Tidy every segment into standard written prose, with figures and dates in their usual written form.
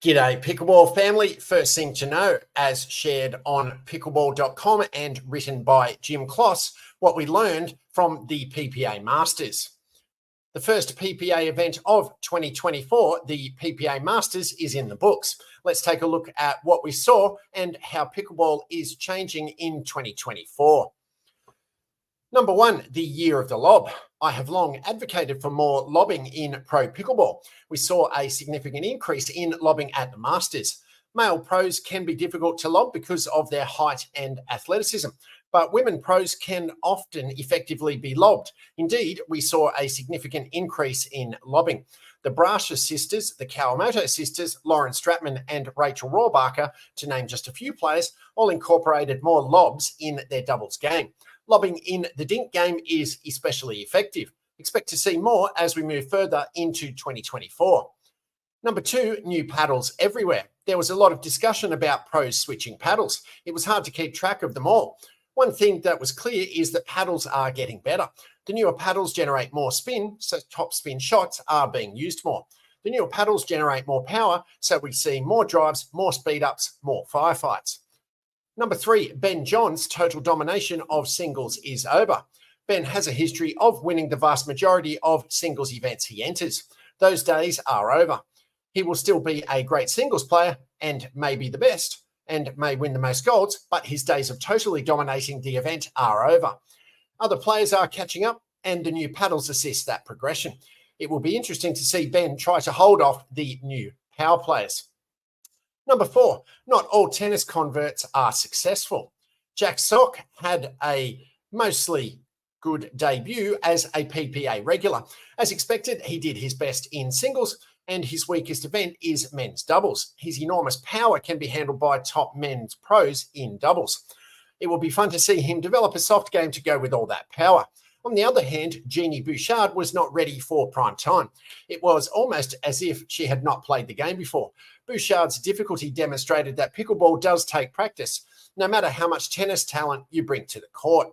G'day Pickleball family. First thing to know, as shared on pickleball.com and written by Jim Kloss, what we learned from the PPA Masters. The first PPA event of 2024, the PPA Masters, is in the books. Let's take a look at what we saw and how pickleball is changing in 2024. Number one, the year of the lob. I have long advocated for more lobbing in pro pickleball. We saw a significant increase in lobbing at the Masters. Male pros can be difficult to lob because of their height and athleticism, but women pros can often effectively be lobbed. Indeed, we saw a significant increase in lobbing. The Brasher sisters, the Kawamoto sisters, Lauren Stratman and Rachel Rohrbacher, to name just a few players, all incorporated more lobs in their doubles game. Lobbing in the dink game is especially effective. Expect to see more as we move further into 2024. Number two, new paddles everywhere. There was a lot of discussion about pros switching paddles. It was hard to keep track of them all. One thing that was clear is that paddles are getting better. The newer paddles generate more spin, so top spin shots are being used more. The newer paddles generate more power, so we see more drives, more speed ups, more firefights. Number three, Ben John's total domination of singles is over. Ben has a history of winning the vast majority of singles events he enters. Those days are over. He will still be a great singles player and may be the best and may win the most golds, but his days of totally dominating the event are over. Other players are catching up and the new paddles assist that progression. It will be interesting to see Ben try to hold off the new power players. Number four, not all tennis converts are successful. Jack Sock had a mostly good debut as a PPA regular. As expected, he did his best in singles, and his weakest event is men's doubles. His enormous power can be handled by top men's pros in doubles. It will be fun to see him develop a soft game to go with all that power. On the other hand, Jeannie Bouchard was not ready for prime time. It was almost as if she had not played the game before. Bouchard's difficulty demonstrated that pickleball does take practice, no matter how much tennis talent you bring to the court.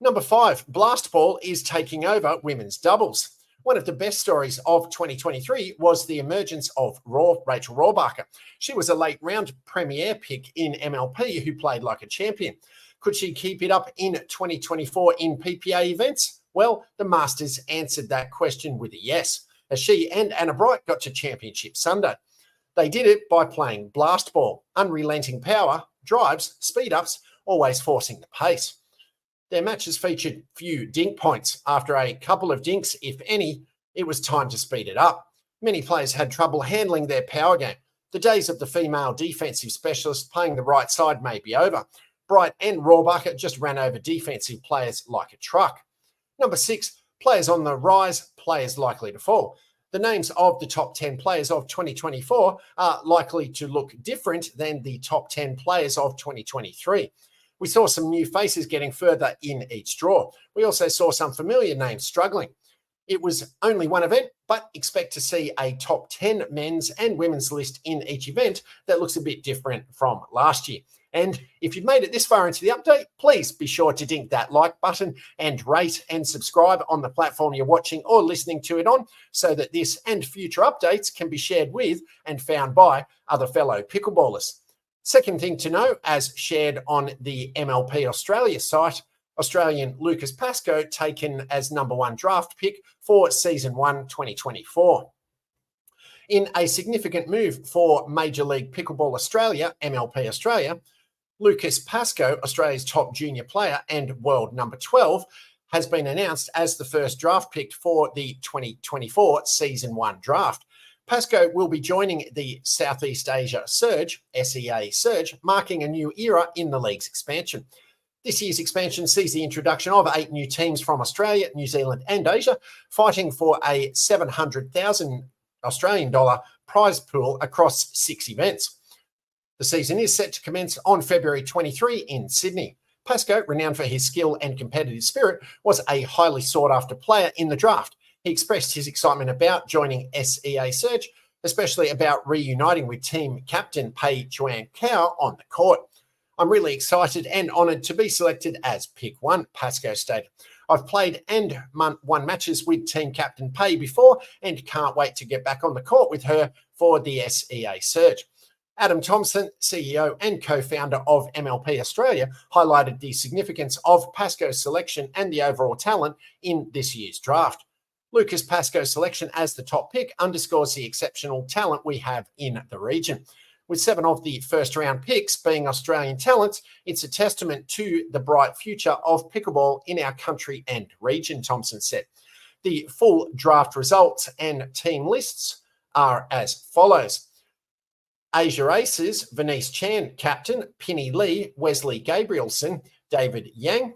Number five, blast ball is taking over women's doubles. One of the best stories of 2023 was the emergence of Rachel Rohrbacher. She was a late round premier pick in MLP who played like a champion. Could she keep it up in 2024 in PPA events? Well, the Masters answered that question with a yes, as she and Anna Bright got to Championship Sunday. They did it by playing blast ball, unrelenting power, drives, speed-ups, always forcing the pace. Their matches featured few dink points. After a couple of dinks, if any, it was time to speed it up. Many players had trouble handling their power game. The days of the female defensive specialist playing the right side may be over. Bright and Rohrbacher just ran over defensive players like a truck. Number six, players on the rise, players likely to fall. The names of the top 10 players of 2024 are likely to look different than the top 10 players of 2023. We saw some new faces getting further in each draw. We also saw some familiar names struggling. It was only one event, but expect to see a top 10 men's and women's list in each event that looks a bit different from last year. And if you've made it this far into the update, please be sure to dink that like button and rate and subscribe on the platform you're watching or listening to it on, so that this and future updates can be shared with and found by other fellow pickleballers. Second thing to know, as shared on the MLP Australia site, Australian Lucas Pascoe taken as number one draft pick for Season 1 2024. In a significant move for Major League Pickleball Australia, MLP Australia, Lucas Pascoe, Australia's top junior player and world number 12, has been announced as the first draft pick for the 2024 Season 1 draft. Pascoe will be joining the Southeast Asia Surge, SEA Surge, marking a new era in the league's expansion. This year's expansion sees the introduction of 8 new teams from Australia, New Zealand and Asia, fighting for a $700,000 Australian dollar prize pool across 6 events. The season is set to commence on February 23 in Sydney. Pascoe, renowned for his skill and competitive spirit, was a highly sought-after player in the draft. He expressed his excitement about joining SEA Surge, especially about reuniting with team captain Pei Chuan Kao on the court. I'm really excited and honoured to be selected as pick one, Pascoe stated. I've played and won matches with team captain Pay before and can't wait to get back on the court with her for the SEA Surge. Adam Thompson, CEO and co-founder of MLP Australia, highlighted the significance of Pascoe's selection and the overall talent in this year's draft. Lucas Pascoe's selection as the top pick underscores the exceptional talent we have in the region. With 7 of the first-round picks being Australian talents, it's a testament to the bright future of pickleball in our country and region, Thompson said. The full draft results and team lists are as follows. Asia Aces, Venice Chan, captain, Penny Lee, Wesley Gabrielson, David Yang.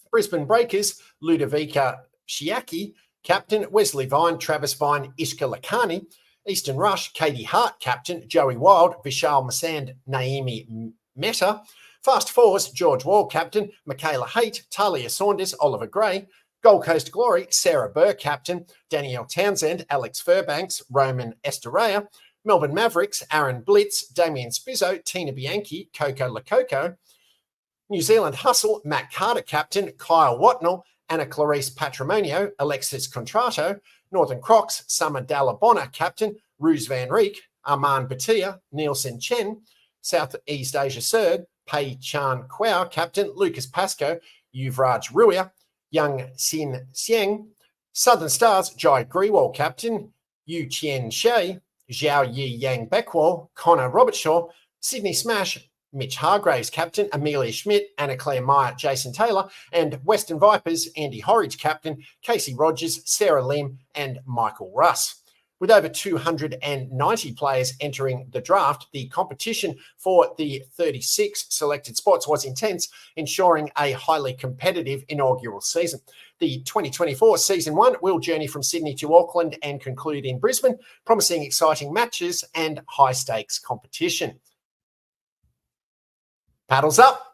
Brisbane Breakers, Ludovica Shiaki, captain, Wesley Vine, Travis Vine, Ishka Lakani. Eastern Rush, Katie Hart, captain, Joey Wild, Vishal Masand, Naomi Mehta. Fast Fours, George Wall, captain, Michaela Haight, Talia Saunders, Oliver Gray. Gold Coast Glory, Sarah Burr, captain, Danielle Townsend, Alex Fairbanks, Roman Estrella. Melbourne Mavericks, Aaron Blitz, Damien Spizzo, Tina Bianchi, Coco Lococo. New Zealand Hustle, Matt Carter, captain, Kyle Watnell, Anna Clarice Patrimonio, Alexis Contrato. Northern Crocs, Summer Dallabonna, captain, Ruse Van Reek, Armand Batia, Nielsen Chen. Southeast Asia Surd, Pei Chan Kwao, captain, Lucas Pascoe, Yuvraj Ruia, Young Sin Xiang. Southern Stars, Jai Grewal, captain, Yu Chien Shea, Zhao Yi Yang Beckwall, Connor Robertshaw. Sydney Smash, Mitch Hargraves, captain, Amelia Schmidt, Anna Claire Meyer, Jason Taylor, and Western Vipers, Andy Horridge, captain, Casey Rogers, Sarah Lim, and Michael Russ. With over 290 players entering the draft, the competition for the 36 selected spots was intense, ensuring a highly competitive inaugural season. The 2024 Season 1 will journey from Sydney to Auckland and conclude in Brisbane, promising exciting matches and high-stakes competition. Paddles up.